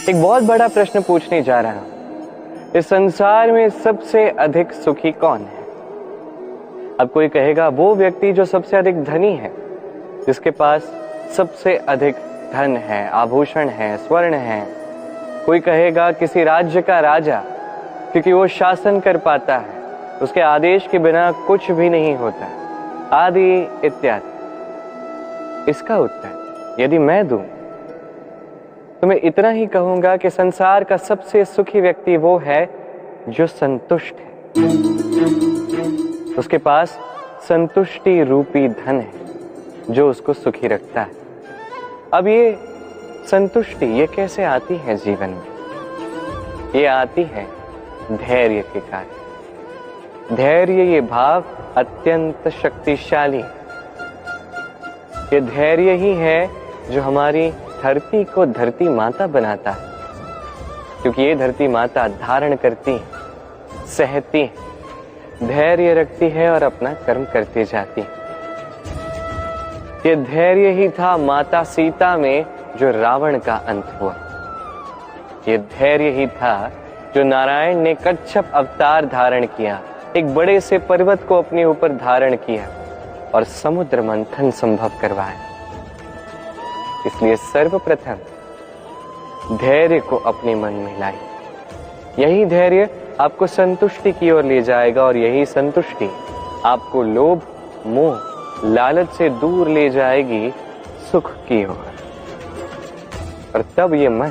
एक बहुत बड़ा प्रश्न पूछने जा रहा हूं। इस संसार में सबसे अधिक सुखी कौन है? अब कोई कहेगा वो व्यक्ति जो सबसे अधिक धनी है, जिसके पास सबसे अधिक धन है, आभूषण है, स्वर्ण है। कोई कहेगा किसी राज्य का राजा, क्योंकि वो शासन कर पाता है, उसके आदेश के बिना कुछ भी नहीं होता, आदि इत्यादि। इसका उत्तर यदि मैं दूं तो मैं इतना ही कहूंगा कि संसार का सबसे सुखी व्यक्ति वो है जो संतुष्ट है। उसके पास संतुष्टि रूपी धन है जो उसको सुखी रखता है। अब ये संतुष्टि ये कैसे आती है जीवन में? ये आती है धैर्य के कारण। धैर्य ये भाव अत्यंत शक्तिशाली। ये धैर्य ही है जो हमारी धरती को धरती माता बनाता है, क्योंकि ये धरती माता धारण करती है, सहती है, धैर्य रखती है और अपना कर्म करती जाती है। ये धैर्य ही था माता सीता में जो रावण का अंत हुआ। ये धैर्य ही था जो नारायण ने कच्छप अवतार धारण किया, एक बड़े से पर्वत को अपने ऊपर धारण किया और समुद्र मंथन संभव करवाया। इसलिए सर्वप्रथम धैर्य को अपने मन में लाई। यही धैर्य आपको संतुष्टि की ओर ले जाएगा और यही संतुष्टि आपको लोभ, मोह, लालच से दूर ले जाएगी सुख की ओर। और तब ये मन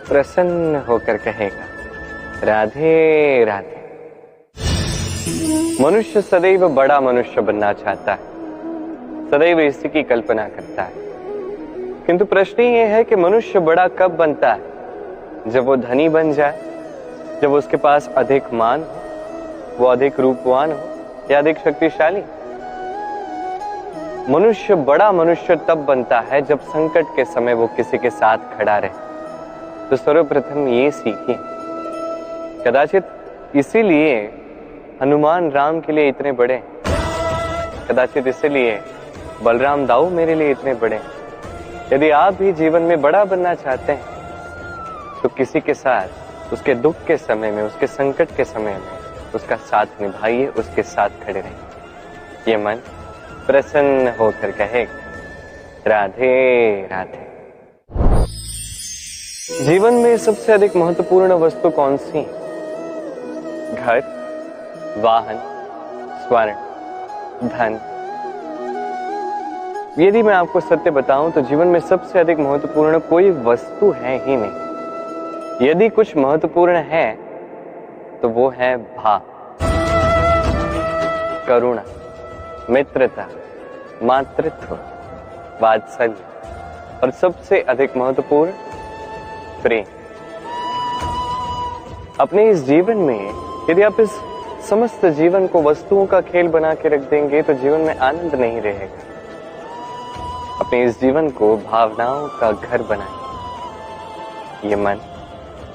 प्रसन्न होकर कहेगा राधे राधे। मनुष्य सदैव बड़ा मनुष्य बनना चाहता है, सदैव इसी की कल्पना करता है। किंतु प्रश्न ये है कि मनुष्य बड़ा कब बनता है? जब वो धनी बन जाए, जब उसके पास अधिक मान हो, वो अधिक रूपवान हो या अधिक शक्तिशाली। मनुष्य बड़ा मनुष्य तब बनता है जब संकट के समय वो किसी के साथ खड़ा रहे। तो सर्वप्रथम ये सीखिए। कदाचित इसीलिए हनुमान राम के लिए इतने बड़े, कदाचित इसीलिए बलराम दाऊ मेरे लिए इतने बड़े। यदि आप भी जीवन में बड़ा बनना चाहते हैं तो किसी के साथ उसके दुख के समय में, उसके संकट के समय में उसका साथ निभाइए, उसके साथ खड़े रहिए। ये मन प्रसन्न होकर कहेगा राधे राधे। जीवन में सबसे अधिक महत्वपूर्ण वस्तु कौन सी? घर, वाहन, स्वर्ण, धन। यदि मैं आपको सत्य बताऊं तो जीवन में सबसे अधिक महत्वपूर्ण कोई वस्तु है ही नहीं। यदि कुछ महत्वपूर्ण है तो वो है भाव, करुणा, मित्रता, मातृत्व, वात्सल्य और सबसे अधिक महत्वपूर्ण प्रेम। अपने इस जीवन में यदि आप इस समस्त जीवन को वस्तुओं का खेल बना के रख देंगे तो जीवन में आनंद नहीं रहेगा। अपने इस जीवन को भावनाओं का घर बनाएं। ये मन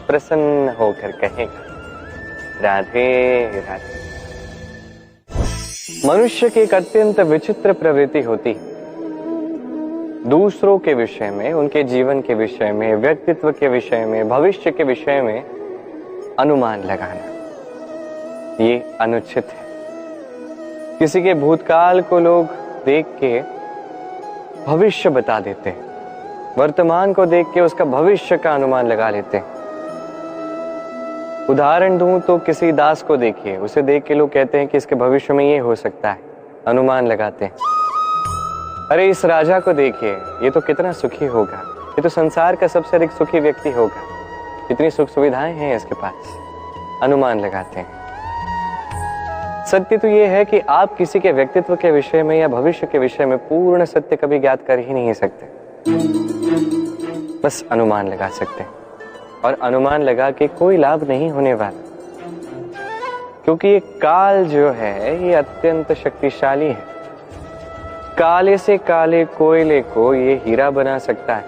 प्रसन्न होकर कहेगा राधे राधे। मनुष्य की एक अत्यंत विचित्र प्रवृत्ति होती है दूसरों के विषय में, उनके जीवन के विषय में, व्यक्तित्व के विषय में, भविष्य के विषय में अनुमान लगाना। ये अनुचित है। किसी के भूतकाल को लोग देख के भविष्य बता देते हैं, वर्तमान को देख के उसका भविष्य का अनुमान लगा लेते हैं। उदाहरण दूं तो किसी दास को देखिए, उसे देख के लोग कहते हैं कि इसके भविष्य में ये हो सकता है, अनुमान लगाते हैं। अरे इस राजा को देखिए, ये तो कितना सुखी होगा, ये तो संसार का सबसे अधिक सुखी व्यक्ति होगा, कितनी सुख सुविधाएं हैं इसके पास, अनुमान लगाते हैं। सत्य तो ये है कि आप किसी के व्यक्तित्व के विषय में या भविष्य के विषय में पूर्ण सत्य कभी ज्ञात कर ही नहीं सकते, बस अनुमान लगा सकते हैं। और अनुमान लगा के कोई लाभ नहीं होने वाला, क्योंकि ये काल जो है ये अत्यंत शक्तिशाली है। काले से काले कोयले को ये हीरा बना सकता है,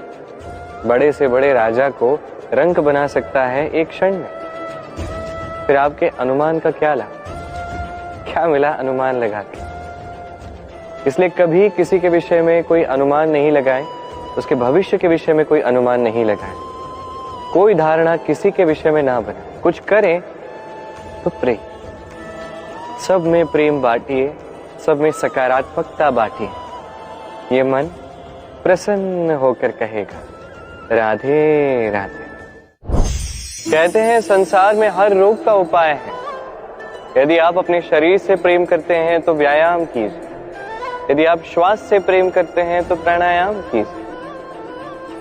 बड़े से बड़े राजा को रंक बना सकता है एक क्षण में। फिर आपके अनुमान का क्या लाभ, क्या मिला अनुमान लगा के? इसलिए कभी किसी के विषय में कोई अनुमान नहीं लगाएं, उसके भविष्य के विषय में कोई अनुमान नहीं लगाएं। कोई धारणा किसी के विषय में ना बने, कुछ करें तो प्रेम, सब में प्रेम बांटिए, सब में सकारात्मकता बांटिए। ये मन प्रसन्न होकर कहेगा राधे राधे। कहते हैं संसार में हर रोग का उपाय है। यदि आप अपने शरीर से प्रेम करते हैं तो व्यायाम कीजिए, यदि आप श्वास से प्रेम करते हैं तो प्राणायाम कीजिए,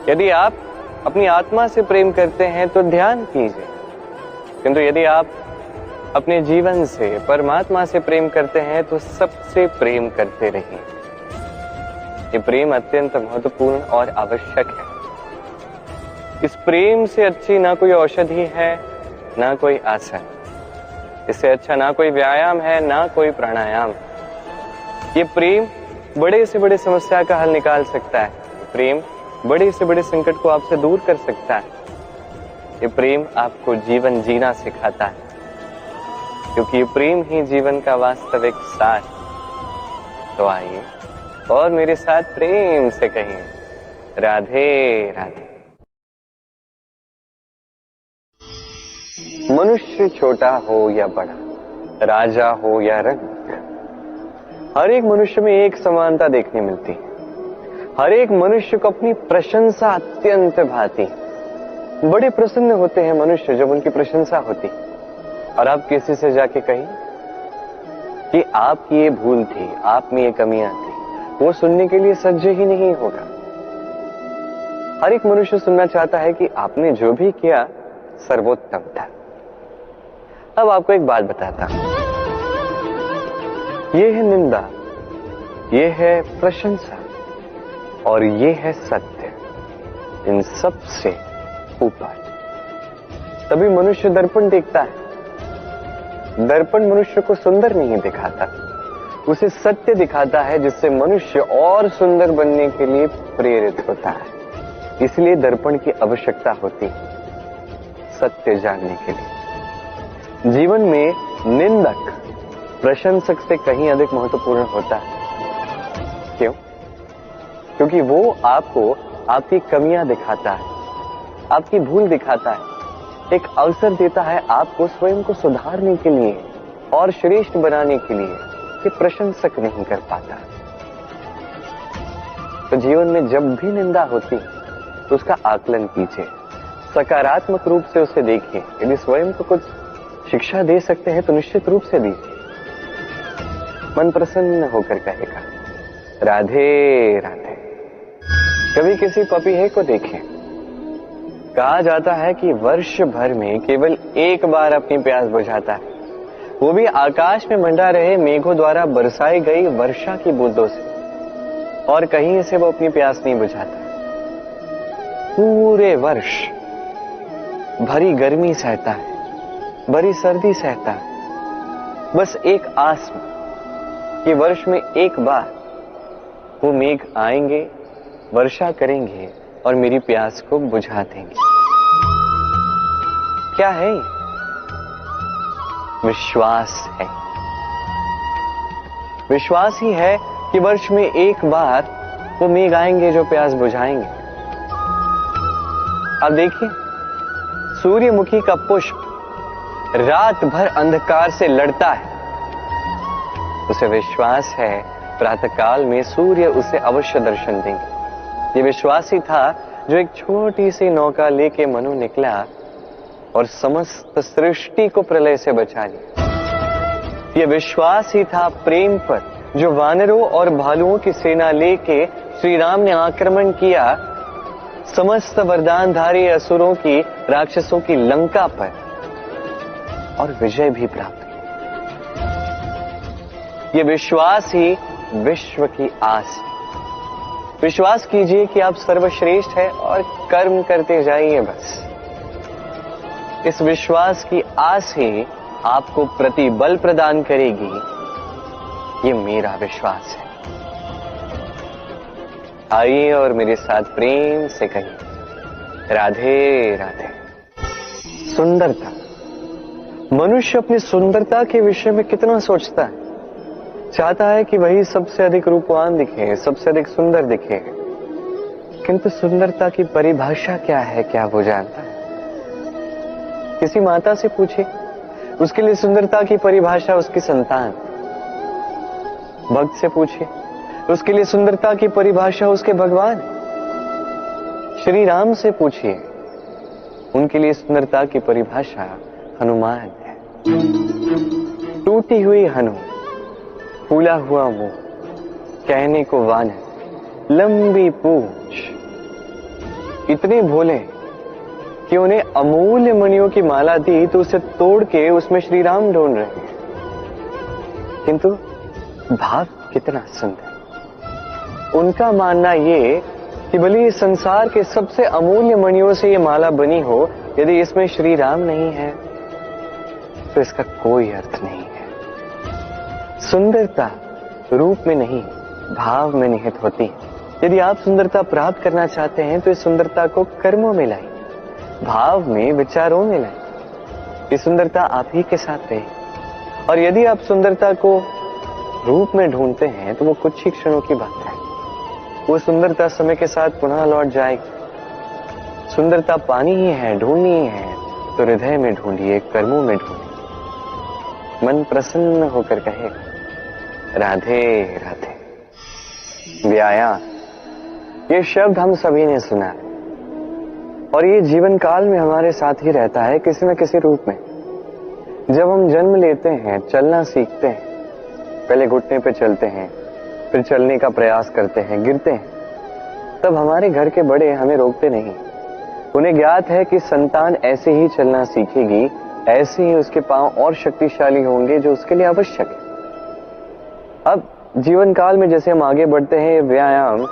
यदि आप अपनी आत्मा से प्रेम करते हैं तो ध्यान कीजिए, किंतु यदि आप अपने जीवन से, परमात्मा से प्रेम करते हैं तो सबसे प्रेम करते रहिए। ये प्रेम अत्यंत महत्वपूर्ण और आवश्यक है। इस प्रेम से अच्छी ना कोई औषधि है, ना कोई आसन, इससे अच्छा ना कोई व्यायाम है, ना कोई प्राणायाम। ये प्रेम बड़े से बड़े समस्या का हल निकाल सकता है। प्रेम बड़े से बड़े संकट को आपसे दूर कर सकता है। ये प्रेम आपको जीवन जीना सिखाता है, क्योंकि ये प्रेम ही जीवन का वास्तविक सार। तो आइए और मेरे साथ प्रेम से कहिए राधे राधे। मनुष्य छोटा हो या बड़ा, राजा हो या रंक, हर एक मनुष्य में एक समानता देखने मिलती है। हर एक मनुष्य को अपनी प्रशंसा अत्यंत भाती है। बड़े प्रसन्न होते हैं मनुष्य जब उनकी प्रशंसा होती। और आप किसी से जाके कहिए कि आपकी ये भूल थी, आप में ये कमियां थी, वो सुनने के लिए सज्ज ही नहीं होगा। हर एक मनुष्य सुनना चाहता है कि आपने जो भी किया सर्वोत्तम था। अब आपको एक बात बताता हूं, ये है निंदा, ये है प्रशंसा और ये है सत्य। इन सब से ऊपर तभी मनुष्य दर्पण देखता है। दर्पण मनुष्य को सुंदर नहीं दिखाता, उसे सत्य दिखाता है, जिससे मनुष्य और सुंदर बनने के लिए प्रेरित होता है। इसलिए दर्पण की आवश्यकता होती है सत्य जानने के लिए। जीवन में निंदक प्रशंसक से कहीं अधिक महत्वपूर्ण होता है। क्यों? क्योंकि वो आपको आपकी कमियां दिखाता है, आपकी भूल दिखाता है, एक अवसर देता है आपको स्वयं को सुधारने के लिए और श्रेष्ठ बनाने के लिए, कि प्रशंसक नहीं कर पाता। तो जीवन में जब भी निंदा होती तो उसका आकलन कीजिए, सकारात्मक रूप से उसे देखिए। यदि स्वयं को कुछ शिक्षा दे सकते हैं तो निश्चित रूप से दीजिए। मन प्रसन्न होकर कहेगा राधे राधे। कभी किसी पपीहे को देखें, कहा जाता है कि वर्ष भर में केवल एक बार अपनी प्यास बुझाता है, वो भी आकाश में मंडरा रहे मेघों द्वारा बरसाई गई वर्षा की बूंदों से, और कहीं से वो अपनी प्यास नहीं बुझाता। पूरे वर्ष भरी गर्मी सहता है, भरी सर्दी सहता है, बस एक आस में कि वर्ष में एक बार वो मेघ आएंगे, वर्षा करेंगे और मेरी प्यास को बुझा देंगे। क्या है? विश्वास है। विश्वास ही है कि वर्ष में एक बार वो मेघ आएंगे जो प्यास बुझाएंगे। अब देखिए, सूर्यमुखी का पुष्प रात भर अंधकार से लड़ता है, उसे विश्वास है प्रातःकाल में सूर्य उसे अवश्य दर्शन देंगे। ये विश्वास ही था जो एक छोटी सी नौका लेके मनु निकला और समस्त सृष्टि को प्रलय से बचा लिया। ये विश्वास ही था प्रेम पर जो वानरों और भालुओं की सेना लेके श्री राम ने आक्रमण किया समस्त वरदानधारी असुरों की, राक्षसों की लंका पर, और विजय भी प्राप्त की। ये विश्वास ही विश्व की आस है। विश्वास कीजिए कि आप सर्वश्रेष्ठ हैं और कर्म करते जाइए बस। इस विश्वास की आस ही आपको प्रतिबल प्रदान करेगी। ये मेरा विश्वास है। आइए और मेरे साथ प्रेम से कहिए राधे राधे। सुंदरता, मनुष्य अपनी सुंदरता के विषय में कितना सोचता है। चाहता है कि वही सबसे अधिक रूपवान दिखे, सबसे अधिक सुंदर दिखे, किंतु सुंदरता की परिभाषा क्या है, क्या वो जानता है? किसी माता से पूछिए, उसके लिए सुंदरता की परिभाषा उसकी संतान। भक्त से पूछिए, उसके लिए सुंदरता की परिभाषा उसके भगवान। श्री राम से पूछिए, उनके लिए सुंदरता की परिभाषा हनुमान है। टूटी हुई हनु, फूला हुआ मुंह, कहने को वानर, लंबी पूंछ, इतने भोले कि उन्हें अमूल्य मणियों की माला दी तो उसे तोड़ के उसमें श्री राम ढूंढ रहे हैं। किंतु भाव कितना सुंदर। उनका मानना ये कि भले इस संसार के सबसे अमूल्य मणियों से ये माला बनी हो, यदि इसमें श्री राम नहीं है तो इसका कोई अर्थ नहीं है। सुंदरता रूप में नहीं, भाव में निहित होती है। यदि आप सुंदरता प्राप्त करना चाहते हैं तो इस सुंदरता को कर्मों में लाइए, भाव में, विचारों में लाइए। ये सुंदरता आप ही के साथ रहे। और यदि आप सुंदरता को रूप में ढूंढते हैं तो वो कुछ ही क्षणों की बात है। वो सुंदरता समय के साथ पुनः लौट जाएगी। सुंदरता पानी ही है, ढूंढनी ही है तो हृदय में ढूंढिए, कर्मों में ढूंढिए। मन प्रसन्न होकर कहेगा, राधे राधे। व्यायाम, ये शब्द हम सभी ने सुना है और ये जीवन काल में हमारे साथ ही रहता है किसी न किसी रूप में। जब हम जन्म लेते हैं, चलना सीखते हैं, पहले घुटने पे चलते हैं, फिर चलने का प्रयास करते हैं, गिरते हैं, तब हमारे घर के बड़े हमें रोकते नहीं। उन्हें ज्ञात है कि संतान ऐसे ही चलना सीखेगी, ऐसे ही उसके पांव और शक्तिशाली होंगे जो उसके लिए आवश्यक है। अब जीवन काल में जैसे हम आगे बढ़ते हैं, ये व्यायाम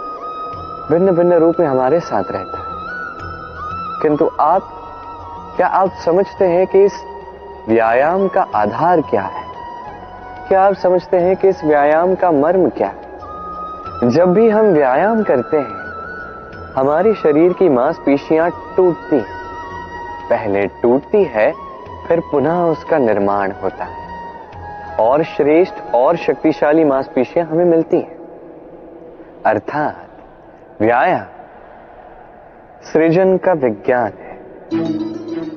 भिन्न भिन्न रूप में हमारे साथ रहता है। किंतु क्या आप समझते हैं कि इस व्यायाम का आधार क्या है? क्या आप समझते हैं कि इस व्यायाम का मर्म क्या है? जब भी हम व्यायाम करते हैं, हमारी शरीर की मांसपेशियां टूटती, पहले टूटती है, फिर पुनः उसका निर्माण होता है और श्रेष्ठ और शक्तिशाली मांसपेशियां हमें मिलती हैं। अर्थात व्यायाम सृजन का विज्ञान है।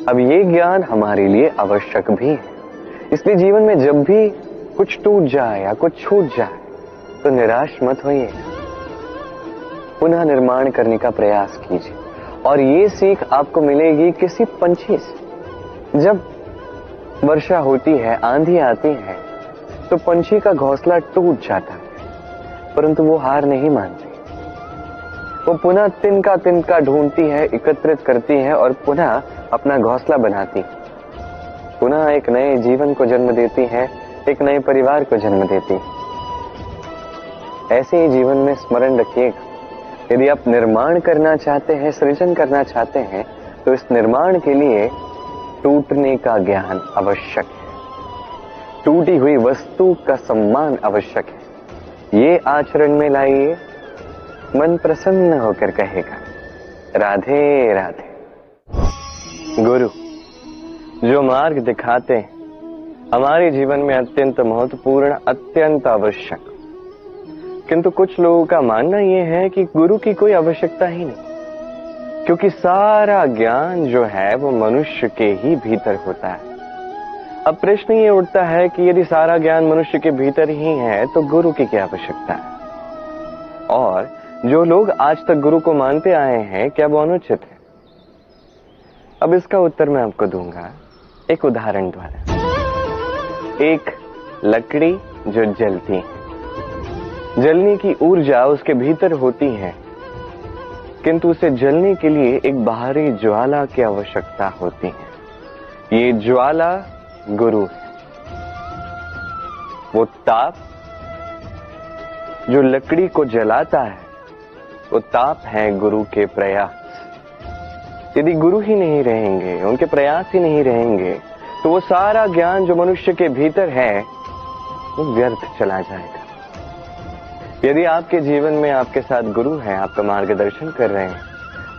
अब ये ज्ञान हमारे लिए आवश्यक भी है। इसलिए जीवन में जब भी कुछ टूट जाए या कुछ छूट जाए तो निराश मत होइए, पुनः निर्माण करने का प्रयास कीजिए। और ये सीख आपको मिलेगी किसी पंछी से। जब वर्षा होती है, आंधी आती है, तो पंछी का घोंसला टूट जाता है, परंतु वो हार नहीं मानती। वो पुनः तिनका ढूंढती है, एकत्रित करती है और पुनः अपना घोंसला बनाती, पुनः एक नए जीवन को जन्म देती है, एक नए परिवार को जन्म देती है। ऐसे ही जीवन में स्मरण रखिएगा, यदि आप निर्माण करना चाहते हैं, सृजन करना चाहते हैं, तो इस निर्माण के लिए टूटने का ज्ञान आवश्यक है। टूटी हुई वस्तु का सम्मान आवश्यक है। ये आचरण में लाइए, मन प्रसन्न होकर कहेगा, राधे राधे। गुरु जो मार्ग दिखाते हैं, हमारे जीवन में अत्यंत महत्वपूर्ण, अत्यंत आवश्यक। किंतु कुछ लोगों का मानना यह है कि गुरु की कोई आवश्यकता ही नहीं, क्योंकि सारा ज्ञान जो है वो मनुष्य के ही भीतर होता है। अब प्रश्न ये उठता है कि यदि सारा ज्ञान मनुष्य के भीतर ही है तो गुरु की क्या आवश्यकता है? और जो लोग आज तक गुरु को मानते आए हैं, क्या वो अनुचित है? अब इसका उत्तर मैं आपको दूंगा एक उदाहरण द्वारा। एक लकड़ी जो जलती है, जलने की ऊर्जा उसके भीतर होती है, किंतु उसे जलने के लिए एक बाहरी ज्वाला की आवश्यकता होती है। ये ज्वाला गुरु है। वो ताप जो लकड़ी को जलाता है, वो ताप है गुरु के प्रयास। यदि गुरु ही नहीं रहेंगे, उनके प्रयास ही नहीं रहेंगे, तो वो सारा ज्ञान जो मनुष्य के भीतर है वो व्यर्थ चला जाएगा। यदि आपके जीवन में आपके साथ गुरु हैं, आपका मार्गदर्शन कर रहे हैं,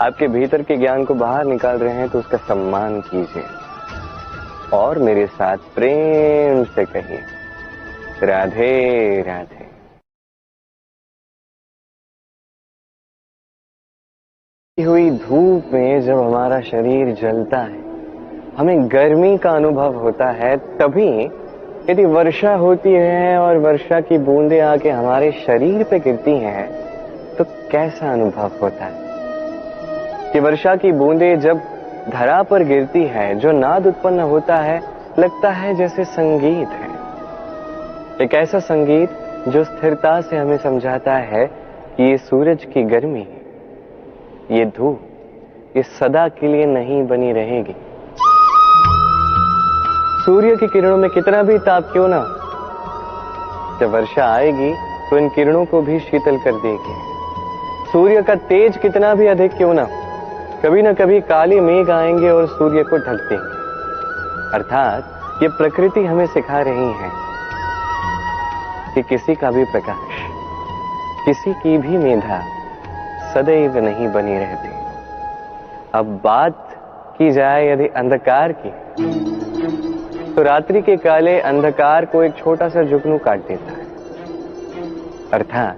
आपके भीतर के ज्ञान को बाहर निकाल रहे हैं, तो उसका सम्मान कीजिए और मेरे साथ प्रेम से कहिए, राधे राधे। हुई धूप में जब हमारा शरीर जलता है, हमें गर्मी का अनुभव होता है, तभी यदि वर्षा होती है और वर्षा की बूंदें आके हमारे शरीर पे गिरती हैं तो कैसा अनुभव होता है कि वर्षा की बूंदें जब धरा पर गिरती है, जो नाद उत्पन्न होता है लगता है जैसे संगीत है। एक ऐसा संगीत जो स्थिरता से हमें समझाता है कि ये सूरज की गर्मी, ये धूप, ये सदा के लिए नहीं बनी रहेगी। सूर्य की किरणों में कितना भी ताप क्यों ना, जब वर्षा आएगी तो इन किरणों को भी शीतल कर देगी। सूर्य का तेज कितना भी अधिक क्यों ना, कभी ना कभी काले मेघ आएंगे और सूर्य को ढक देंगे। अर्थात ये प्रकृति हमें सिखा रही है कि किसी का भी प्रकाश, किसी की भी मेधा सदैव नहीं बनी रहती। अब बात की जाए यदि अंधकार की, तो रात्रि के काले अंधकार को एक छोटा सा जुगनू काट देता है। अर्थात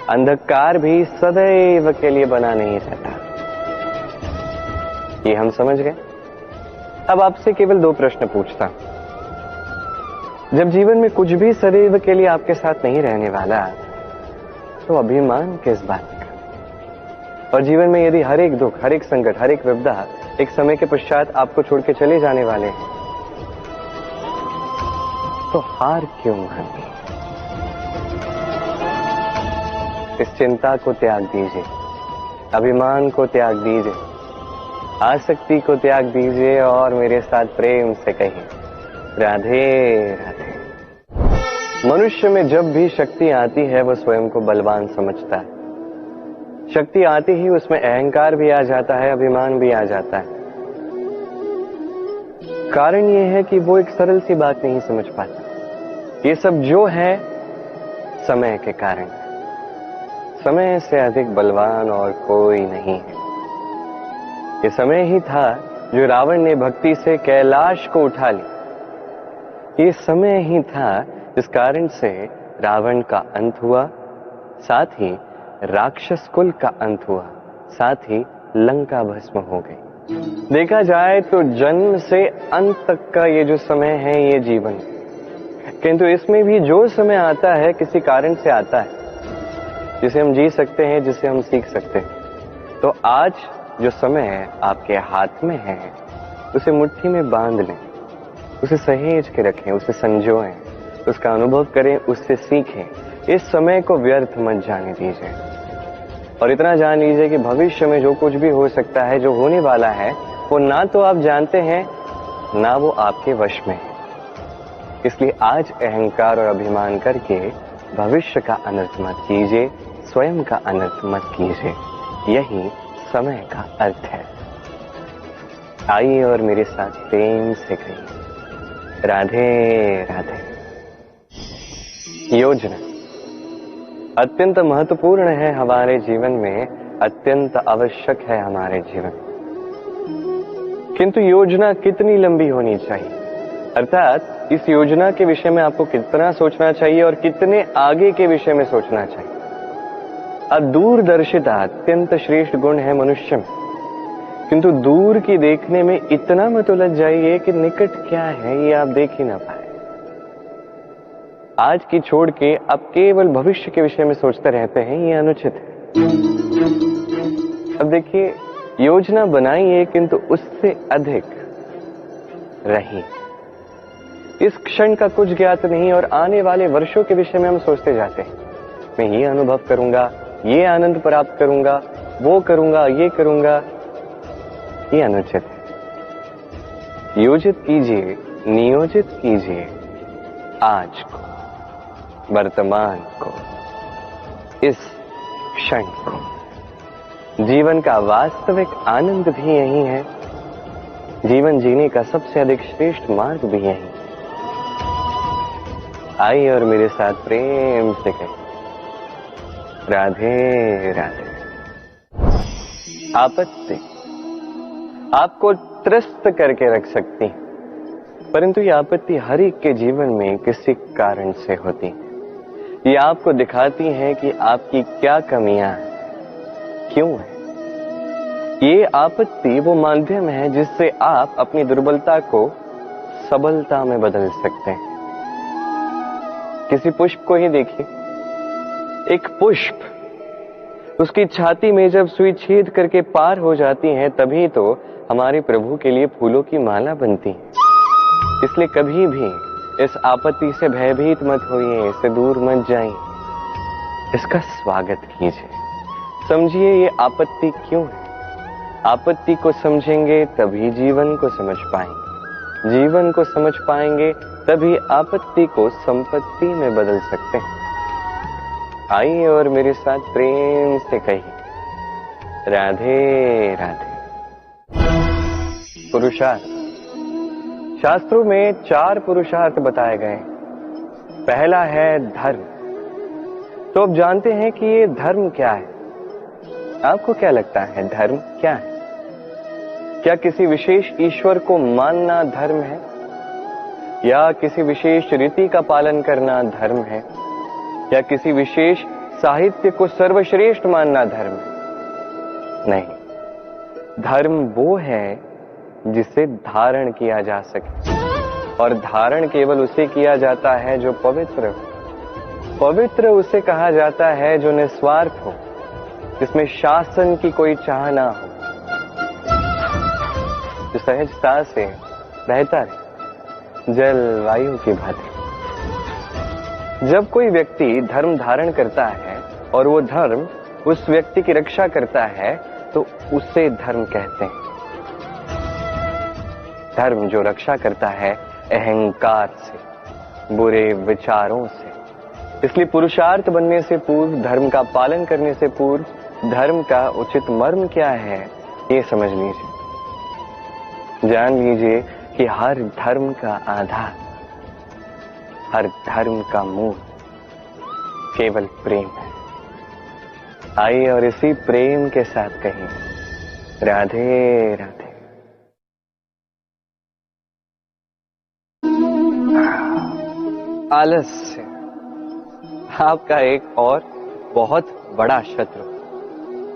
अंधकार भी सदैव के लिए बना नहीं रहता। ये हम समझ गए। अब आपसे केवल 2 प्रश्न पूछता हूं। जब जीवन में कुछ भी सदैव के लिए आपके साथ नहीं रहने वाला, तो अभिमान किस बात का? और जीवन में यदि हर एक दुख, हर एक संकट, हर एक विपदा एक समय के पश्चात आपको छोड़ के चले जाने वाले हैं, तो हार क्यों माननी? इस चिंता को त्याग दीजिए, अभिमान को त्याग दीजिए, आसक्ति को त्याग दीजिए और मेरे साथ प्रेम से कहिए, राधे राधे। मनुष्य में जब भी शक्ति आती है वो स्वयं को बलवान समझता है। शक्ति आती ही उसमें अहंकार भी आ जाता है, अभिमान भी आ जाता है। कारण ये है कि वो एक सरल सी बात नहीं समझ पाता। ये सब जो है समय के कारण। समय से अधिक बलवान और कोई नहीं है। ये समय ही था जो रावण ने भक्ति से कैलाश को उठा ली। ये समय ही था जिस कारण से रावण का अंत हुआ, साथ ही राक्षस कुल का अंत हुआ, साथ ही लंका भस्म हो गई। देखा जाए तो जन्म से अंत तक का ये जो समय है ये जीवन, किंतु इसमें भी जो समय आता है किसी कारण से आता है, जिसे हम जी सकते हैं, जिसे हम सीख सकते हैं। तो आज जो समय है आपके हाथ में है, उसे मुट्ठी में बांध लें, उसे सहेज के रखें, उसे संजोएं, उसका अनुभव करें, उससे सीखें। इस समय को व्यर्थ मत जाने दीजिए। और इतना जान लीजिए कि भविष्य में जो कुछ भी हो सकता है, जो होने वाला है, वो ना तो आप जानते हैं, ना वो आपके वश में है। इसलिए आज अहंकार और अभिमान करके भविष्य का अनर्थ मत कीजिए, स्वयं का अनर्थ मत कीजिए। यही समय का अर्थ है। आइए और मेरे साथ प्रेम से कहिए, राधे राधे। योजना अत्यंत महत्वपूर्ण है हमारे जीवन में, अत्यंत आवश्यक है हमारे जीवन। किंतु योजना कितनी लंबी होनी चाहिए, अर्थात इस योजना के विषय में आपको कितना सोचना चाहिए और कितने आगे के विषय में सोचना चाहिए। अब दूरदर्शिता अत्यंत श्रेष्ठ गुण है मनुष्य में, किंतु दूर की देखने में इतना मत उलझ जाइए कि निकट क्या है ये आप देख ही ना पाए। आज की छोड़ के अब केवल भविष्य के विषय में सोचते रहते हैं, ये अनुचित है। अब देखिए, योजना बनाइए किंतु उससे अधिक रहिए। इस क्षण का कुछ ज्ञात नहीं और आने वाले वर्षों के विषय में हम सोचते जाते हैं। मैं ये अनुभव करूंगा, ये आनंद प्राप्त करूंगा, वो करूंगा, ये करूंगा। ये अनुचित है। योजित कीजिए, नियोजित कीजिए आज को, वर्तमान को, इस क्षण को। जीवन का वास्तविक आनंद भी यही है। जीवन जीने का सबसे अधिक श्रेष्ठ मार्ग भी यही। आइए और मेरे साथ प्रेम से कहिए, राधे राधे। आपत्ति आपको त्रस्त करके रख सकती है, परंतु ये आपत्ति हर एक के जीवन में किसी कारण से होती है। ये आपको दिखाती है कि आपकी क्या कमियां हैं, क्यों है। ये आपत्ति वो माध्यम है जिससे आप अपनी दुर्बलता को सबलता में बदल सकते हैं। किसी पुष्प को ही देखिए, एक पुष्प उसकी छाती में जब सुई छेद करके पार हो जाती है तभी तो हमारे प्रभु के लिए फूलों की माला बनती है। इसलिए कभी भी इस आपत्ति से भयभीत मत होइए, इससे दूर मत जाइए, इसका स्वागत कीजिए। समझिए ये आपत्ति क्यों है। आपत्ति को समझेंगे तभी जीवन को समझ पाएंगे, जीवन को समझ पाएंगे तभी आपत्ति को संपत्ति में बदल सकते हैं। आइए और मेरे साथ प्रेम से कहिए, राधे राधे। पुरुषार्थ। शास्त्रों में 4 पुरुषार्थ बताए गए। पहला है धर्म। तो अब जानते हैं कि ये धर्म क्या है। आपको क्या लगता है धर्म क्या है? क्या किसी विशेष ईश्वर को मानना धर्म है, या किसी विशेष रीति का पालन करना धर्म है, या किसी विशेष साहित्य को सर्वश्रेष्ठ मानना धर्म है? नहीं, धर्म वो है जिसे धारण किया जा सके, और धारण केवल उसे किया जाता है जो पवित्र हो। पवित्र उसे कहा जाता है जो निस्वार्थ हो, जिसमें शासन की कोई चाह ना हो, जो सहजता से बहता रहे, जलवायु की भांति। जब कोई व्यक्ति धर्म धारण करता है और वो धर्म उस व्यक्ति की रक्षा करता है तो उसे धर्म कहते हैं। धर्म जो रक्षा करता है अहंकार से, बुरे विचारों से। इसलिए पुरुषार्थ बनने से पूर्व, धर्म का पालन करने से पूर्व, धर्म का उचित मर्म क्या है ये समझ लीजिए। जान लीजिए कि हर धर्म का आधार, हर धर्म का मूल केवल प्रेम है। आइए और इसी प्रेम के साथ कहें, राधे राधे। आलस्य आपका एक और बहुत बड़ा शत्रु,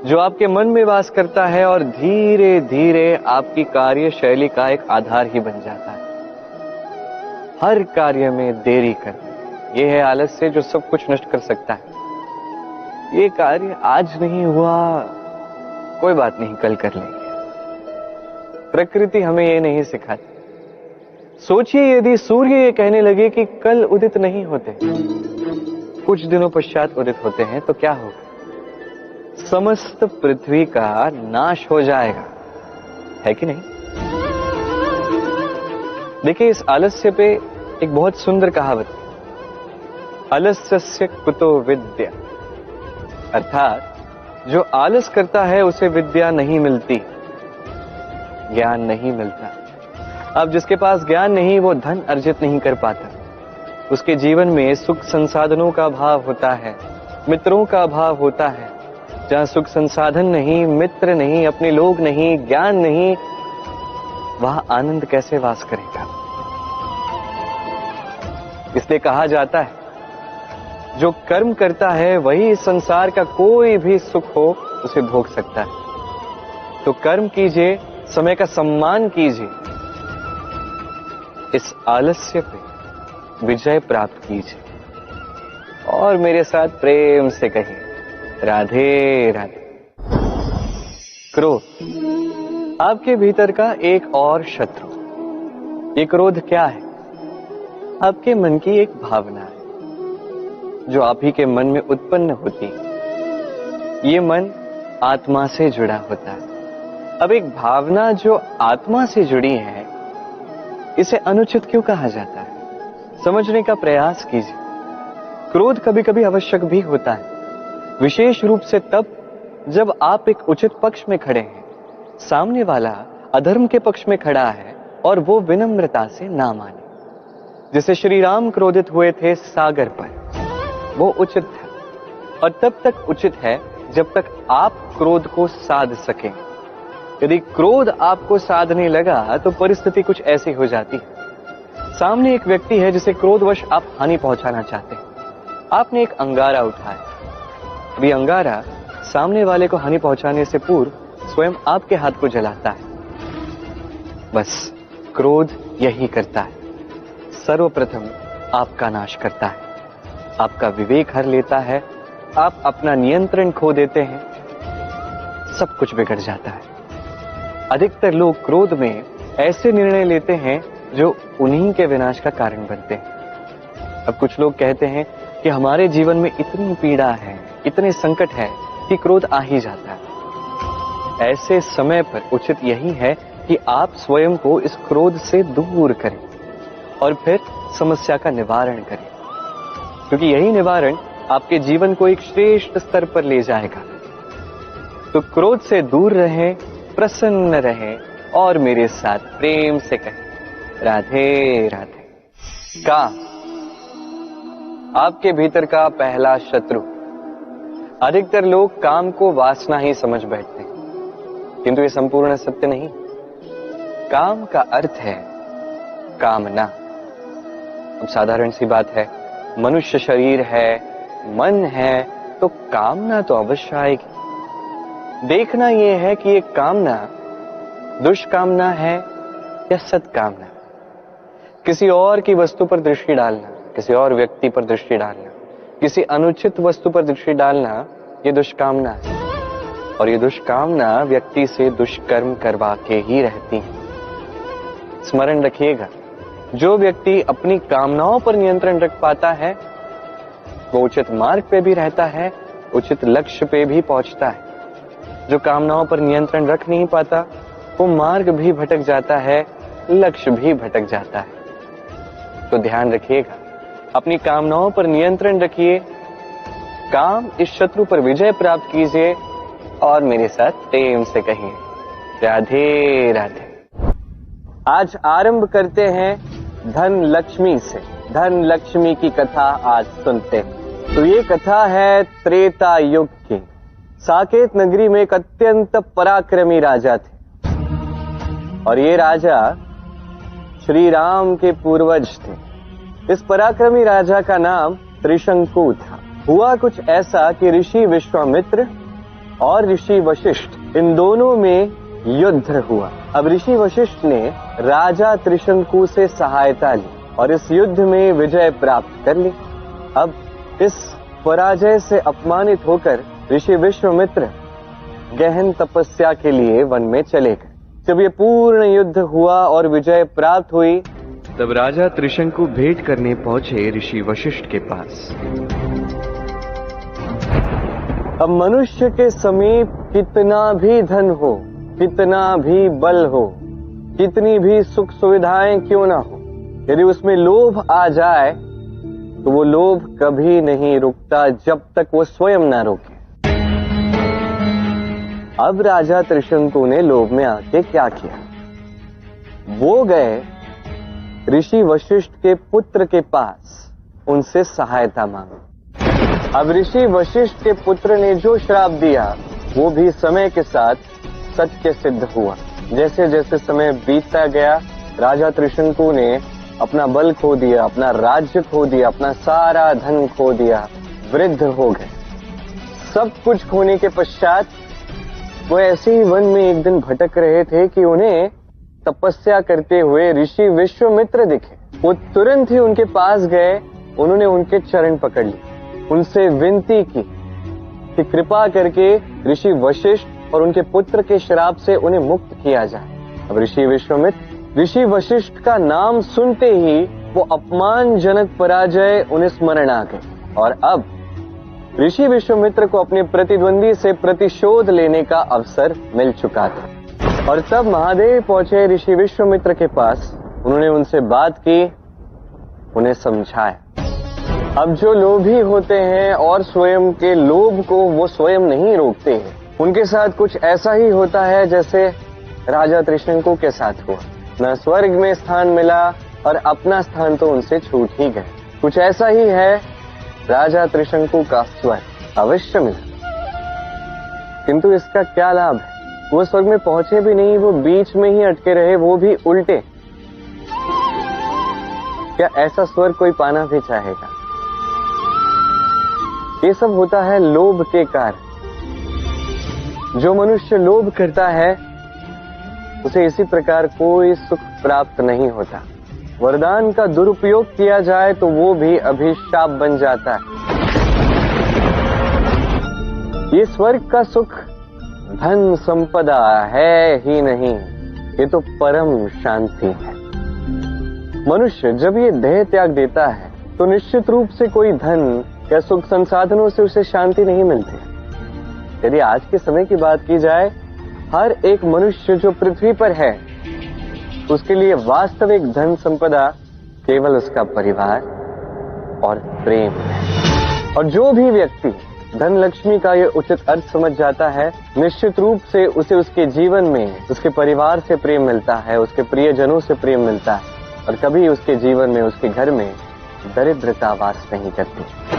जो आपके मन में वास करता है और धीरे धीरे आपकी कार्यशैली का एक आधार ही बन जाता है। हर कार्य में देरी करना, यह है आलस्य जो सब कुछ नष्ट कर सकता है। ये कार्य आज नहीं हुआ, कोई बात नहीं, कल कर लेंगे। प्रकृति हमें ये नहीं सिखाती। सोचिए यदि सूर्य ये कहने लगे कि कल उदित नहीं होते, कुछ दिनों पश्चात उदित होते हैं, तो क्या होगा? समस्त पृथ्वी का नाश हो जाएगा, है कि नहीं? देखिए इस आलस्य पे एक बहुत सुंदर कहावत है, आलस्यस्य कुतो विद्या। अर्थात जो आलस करता है उसे विद्या नहीं मिलती, ज्ञान नहीं मिलता। अब जिसके पास ज्ञान नहीं वो धन अर्जित नहीं कर पाता, उसके जीवन में सुख संसाधनों का अभाव होता है, मित्रों का अभाव होता है। जहां सुख संसाधन नहीं, मित्र नहीं, अपने लोग नहीं, ज्ञान नहीं, वहां आनंद कैसे वास करेगा? इसलिए कहा जाता है जो कर्म करता है वही संसार का कोई भी सुख हो उसे भोग सकता है। तो कर्म कीजिए, समय का सम्मान कीजिए, इस आलस्य पे विजय प्राप्त कीजिए। और मेरे साथ प्रेम से कहिए, राधे राधे। क्रोध आपके भीतर का एक और शत्रु। ये क्रोध क्या है? आपके मन की एक भावना है जो आप ही के मन में उत्पन्न होती है। ये मन आत्मा से जुड़ा होता है। अब एक भावना जो आत्मा से जुड़ी है, इसे अनुचित क्यों कहा जाता है? समझने का प्रयास कीजिए। क्रोध कभी कभी आवश्यक भी होता है, विशेष रूप से तब जब आप एक उचित पक्ष में खड़े हैं, सामने वाला अधर्म के पक्ष में खड़ा है और वो विनम्रता से ना माने। जैसे श्री राम क्रोधित हुए थे सागर पर, वो उचित है, और तब तक उचित है जब तक आप क्रोध को साध सकें। यदि क्रोध आपको साधने लगा तो परिस्थिति कुछ ऐसी हो जाती है। सामने एक व्यक्ति है जिसे क्रोधवश आप हानि पहुंचाना चाहते हैं। आपने एक अंगारा उठाया, अभी अंगारा सामने वाले को हानि पहुंचाने से पूर्व स्वयं आपके हाथ को जलाता है। बस क्रोध यही करता है, सर्वप्रथम आपका नाश करता है, आपका विवेक हर लेता है, आप अपना नियंत्रण खो देते हैं, सब कुछ बिगड़ जाता है। अधिकतर लोग क्रोध में ऐसे निर्णय लेते हैं जो उन्हीं के विनाश का कारण बनते हैं। अब कुछ लोग कहते हैं कि हमारे जीवन में इतनी पीड़ा है, इतने संकट है कि क्रोध आ ही जाता है। ऐसे समय पर उचित यही है कि आप स्वयं को इस क्रोध से दूर करें और फिर समस्या का निवारण करें, क्योंकि यही निवारण आपके जीवन को एक श्रेष्ठ स्तर पर ले जाएगा। तो क्रोध से दूर रहें, प्रसन्न रहें और मेरे साथ प्रेम से कहें राधे राधे। काम आपके भीतर का पहला शत्रु। अधिकतर लोग काम को वासना ही समझ बैठते हैं, किंतु ये संपूर्ण सत्य नहीं। काम का अर्थ है कामना। अब साधारण सी बात है, मनुष्य शरीर है, मन है, तो कामना तो अवश्य आएगी। देखना यह है कि ये कामना दुष्कामना है या सत्कामना। किसी और की वस्तु पर दृष्टि डालना, किसी और व्यक्ति पर दृष्टि डालना, किसी अनुचित वस्तु पर दृष्टि डालना, ये दुष्कामना है। और ये दुष्कामना व्यक्ति से दुष्कर्म करवा के ही रहती है। स्मरण रखिएगा, जो व्यक्ति अपनी कामनाओं पर नियंत्रण रख पाता है वो उचित मार्ग पे भी रहता है, उचित लक्ष्य पे भी पहुंचता है। जो कामनाओं पर नियंत्रण रख नहीं पाता वो मार्ग भी भटक जाता है, लक्ष्य भी भटक जाता है। तो ध्यान रखिएगा, अपनी कामनाओं पर नियंत्रण रखिए, काम इस शत्रु पर विजय प्राप्त कीजिए और मेरे साथ प्रेम से कहिए राधे राधे। आज आरंभ करते हैं धन लक्ष्मी से। धन लक्ष्मी की कथा आज सुनते हैं। तो ये कथा है त्रेता युग की। साकेत नगरी में एक अत्यंत पराक्रमी राजा थे और ये राजा श्री राम के पूर्वज थे। इस पराक्रमी राजा का नाम त्रिशंकु था। हुआ कुछ ऐसा कि ऋषि विश्वामित्र और ऋषि वशिष्ठ, इन दोनों में युद्ध हुआ। अब ऋषि वशिष्ठ ने राजा त्रिशंकु से सहायता ली और इस युद्ध में विजय प्राप्त कर ली। अब इस पराजय से अपमानित होकर ऋषि विश्वामित्र गहन तपस्या के लिए वन में चले गए। जब ये पूर्ण युद्ध हुआ और विजय प्राप्त हुई, तब राजा त्रिशंकु भेंट करने पहुंचे ऋषि वशिष्ठ के पास। अब मनुष्य के समीप कितना भी धन हो, कितना भी बल हो, कितनी भी सुख सुविधाएं क्यों ना हो, यदि उसमें लोभ आ जाए तो वो लोभ कभी नहीं रुकता जब तक वो स्वयं ना रोके। अब राजा त्रिशंकु ने लोभ में आके क्या किया, वो गए ऋषि वशिष्ठ के पुत्र के पास, उनसे सहायता मांगी। अब ऋषि वशिष्ठ के पुत्र ने जो श्राप दिया वो भी समय के साथ सत्य सिद्ध हुआ। जैसे जैसे समय बीतता गया, राजा त्रिशंकु ने अपना बल खो दिया, अपना राज्य खो दिया, अपना सारा धन खो दिया, वृद्ध हो गए। सब कुछ खोने के पश्चात वो ऐसे ही वन में एक दिन भटक रहे थे कि उन्हें तपस्या करते हुए ऋषि विश्वामित्र दिखे। वो तुरंत ही उनके पास गए, उन्होंने उनके चरण पकड़ लिए, उनसे विनती की कि कृपा करके ऋषि वशिष्ठ और उनके पुत्र के श्राप से उन्हें मुक्त किया जाए। अब ऋषि विश्वामित्र, ऋषि वशिष्ठ का नाम सुनते ही वो अपमानजनक पराजय उन्हें स्मरण आ गई और अब ऋषि विश्वामित्र को अपने प्रतिद्वंदी से प्रतिशोध लेने का अवसर मिल चुका था। और तब महादेव पहुंचे ऋषि विश्वामित्र के पास, उन्होंने उनसे बात की, उन्हें समझाया। अब जो लोभी होते हैं और स्वयं के लोभ को वो स्वयं नहीं रोकते हैं, उनके साथ कुछ ऐसा ही होता है जैसे राजा त्रिशंकु के साथ हुआ। न स्वर्ग में स्थान मिला और अपना स्थान तो उनसे छूट ही गए। कुछ ऐसा ही है राजा त्रिशंकु का स्वर्ग अवश्य मिला, किंतु इसका क्या लाभ है, वो स्वर्ग में पहुंचे भी नहीं, वो बीच में ही अटके रहे, वो भी उल्टे। क्या ऐसा स्वर्ग कोई पाना भी चाहेगा? ये सब होता है लोभ के कारण। जो मनुष्य लोभ करता है उसे इसी प्रकार कोई सुख प्राप्त नहीं होता। वरदान का दुरुपयोग किया जाए तो वो भी अभिशाप बन जाता है। ये स्वर्ग का सुख धन संपदा है ही नहीं, ये तो परम शांति है। मनुष्य जब ये देह त्याग देता है तो निश्चित रूप से कोई धन या सुख संसाधनों से उसे शांति नहीं मिलती। यदि आज के समय की बात की जाए, हर एक मनुष्य जो पृथ्वी पर है उसके लिए वास्तविक धन संपदा केवल उसका परिवार और प्रेम है। और जो भी व्यक्ति धन लक्ष्मी का ये उचित अर्थ समझ जाता है, निश्चित रूप से उसे उसके जीवन में उसके परिवार से प्रेम मिलता है, उसके प्रियजनों से प्रेम मिलता है, और कभी उसके जीवन में उसके घर में दरिद्रता वास नहीं करती।